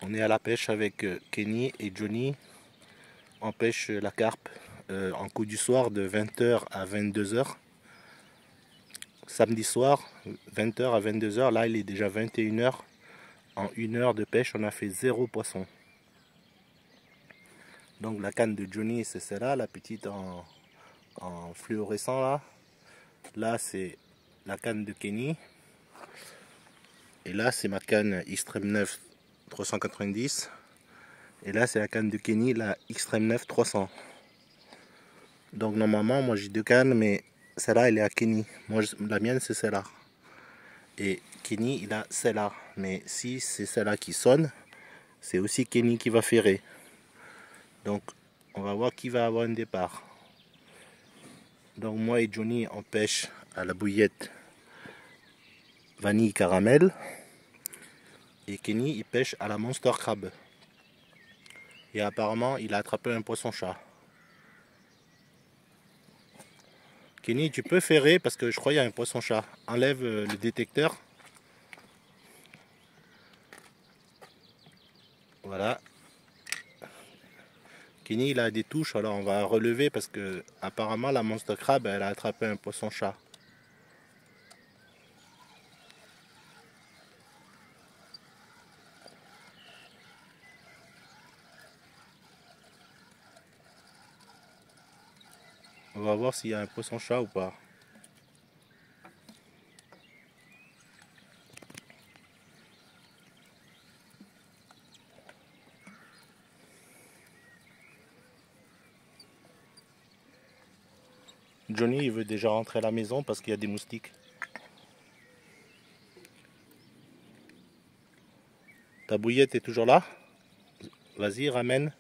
On est à la pêche avec Kenny et Johnny. On pêche la carpe en coup du soir de 20h à 22h. Samedi soir, 20h à 22h. Là, il est déjà 21h. En 1 heure de pêche, on a fait 0 poisson. Donc la canne de Johnny, c'est celle-là, la petite en fluorescent là. Là, c'est la canne de Kenny. Et là, c'est ma canne Xtreme 9 390. Et là, c'est la canne de Kenny, la Xtreme 9 300. Donc normalement, moi j'ai 2 cannes, mais celle-là, elle est à Kenny. Moi, la mienne, c'est celle-là. Et Kenny, il a celle-là. Mais si c'est celle-là qui sonne, c'est aussi Kenny qui va ferrer. Donc, on va voir qui va avoir un départ. Donc moi et Johnny, on pêche à la bouillette vanille caramel. Et Kenny, il pêche à la monster crab. Et apparemment, il a attrapé un poisson-chat. Kenny, tu peux ferrer parce que je crois qu'il y a un poisson-chat. Enlève le détecteur. Voilà. Kenny, il a des touches, alors on va relever parce que apparemment la monster crab, elle a attrapé un poisson-chat. On va voir s'il y a un poisson-chat ou pas. Johnny, il veut déjà rentrer à la maison parce qu'il y a des moustiques. Ta bouillette est toujours là? Vas-y, ramène.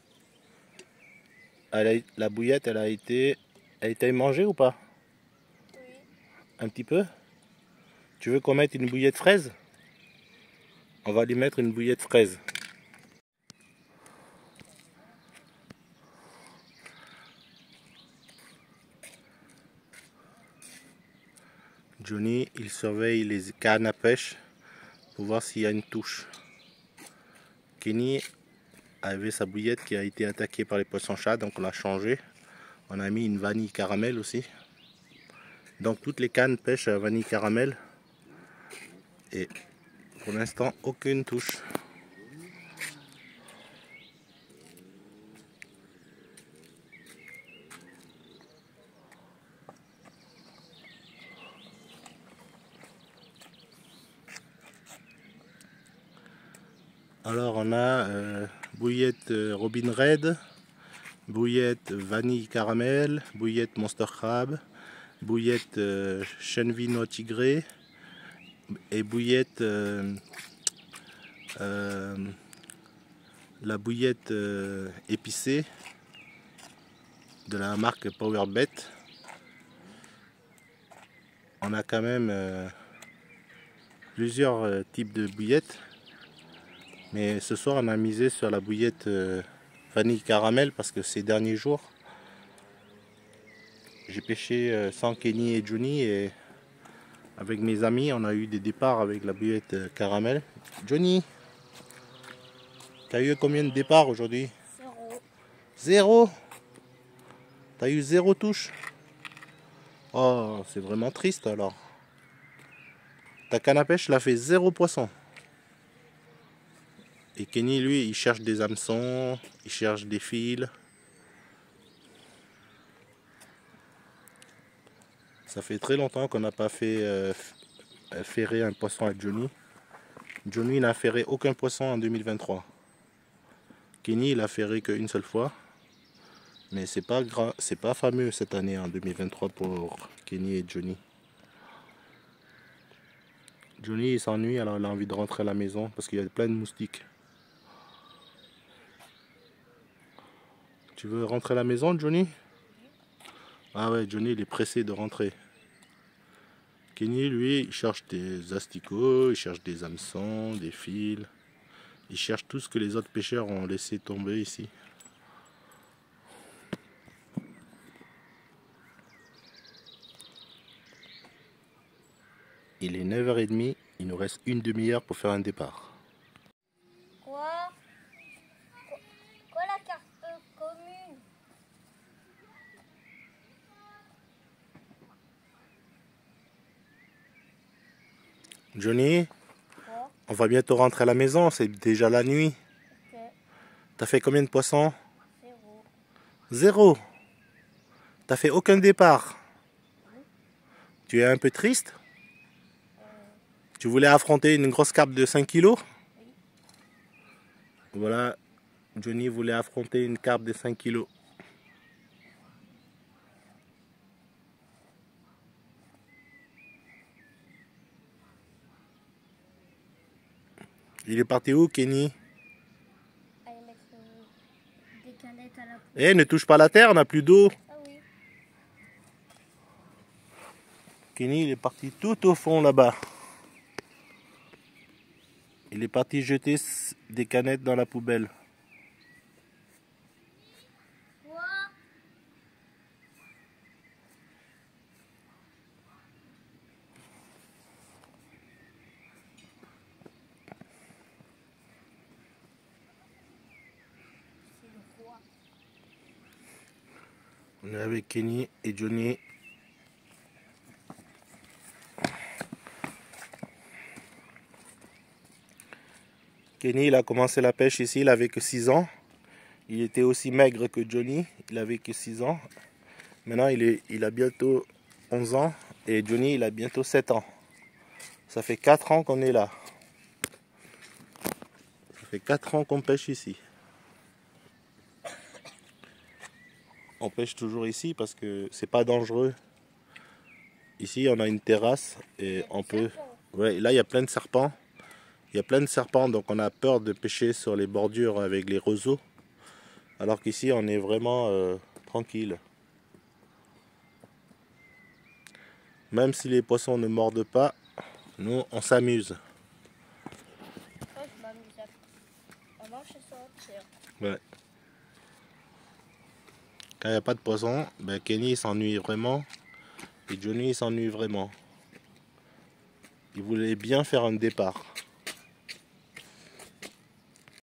La bouillette, elle a été mangée ou pas? Oui. Un petit peu? Tu veux qu'on mette une bouillette fraise? On va lui mettre une bouillette fraise. Johnny, il surveille les cannes à pêche pour voir s'il y a une touche. Kenny avait sa bouillette qui a été attaquée par les poissons-chats, donc on l'a changé. On a mis une vanille caramel aussi. Donc toutes les cannes pêchent à vanille caramel. Et pour l'instant, aucune touche. Alors on a bouillette Robin Red, bouillette vanille caramel, bouillette Monster Crab, bouillette chènevis noix tigré et bouillette la bouillette épicée de la marque Powerbet. On a quand même plusieurs types de bouillettes, mais ce soir on a misé sur la bouillette vanille caramel parce que ces derniers jours j'ai pêché sans Kenny et Johnny et avec mes amis on a eu des départs avec la bouillette caramel. Johnny, t'as eu combien de départs aujourd'hui? 0. 0? T'as eu 0 touche? Oh, c'est vraiment triste alors. Ta canne à pêche l'a fait 0 poisson. Et Kenny, lui, il cherche des hameçons, il cherche des fils. Ça fait très longtemps qu'on n'a pas fait ferrer un poisson à Johnny. Johnny n'a ferré aucun poisson en 2023. Kenny, il a ferré qu'une seule fois. Mais c'est pas fameux cette année en 2023 pour Kenny et Johnny. Johnny, il s'ennuie, alors il a envie de rentrer à la maison parce qu'il y a plein de moustiques. Tu veux rentrer à la maison, Johnny? Ah ouais, Johnny, il est pressé de rentrer. Kenny, lui, il cherche des asticots, il cherche des hameçons, des fils. Il cherche tout ce que les autres pêcheurs ont laissé tomber ici. Il est 9h30, il nous reste une demi-heure pour faire un départ. Quoi? Johnny, Quoi? on va bientôt rentrer à la maison, c'est déjà la nuit. Ok. T'as fait combien de poissons? 0. 0. T'as fait aucun départ. Oui. Tu es un peu triste? Euh, Tu voulais affronter une grosse carpe de 5 kilos? oui. Voilà, Johnny voulait affronter une carpe de 5 kilos. Il est parti où, Kenny? Allez mettre des canettes à la poubelle. Eh, ne touche pas la terre, on n'a plus d'eau. Ah oui. Kenny, il est parti tout au fond là-bas. Il est parti jeter des canettes dans la poubelle. Quoi? C'est le roi. On est avec Kenny et Johnny. Kenny, il a commencé la pêche ici, il avait que 6 ans. Il était aussi maigre que Johnny, il avait que 6 ans. Maintenant, il a bientôt 11 ans et Johnny, il a bientôt 7 ans. Ça fait 4 ans qu'on est là. Ça fait 4 ans qu'on pêche ici. On pêche toujours ici parce que c'est pas dangereux. Ici, on a une terrasse et on peut... Ouais, là, il y a plein de serpents. Il y a plein de serpents, donc on a peur de pêcher sur les bordures avec les roseaux. Alors qu'ici, on est vraiment tranquille. Même si les poissons ne mordent pas, nous, on s'amuse. Moi, je m'amuse à marcher sur la terre. Ouais. Quand il n'y a pas de poisson, ben Kenny s'ennuie vraiment. Et Johnny s'ennuie vraiment. Il voulait bien faire un départ.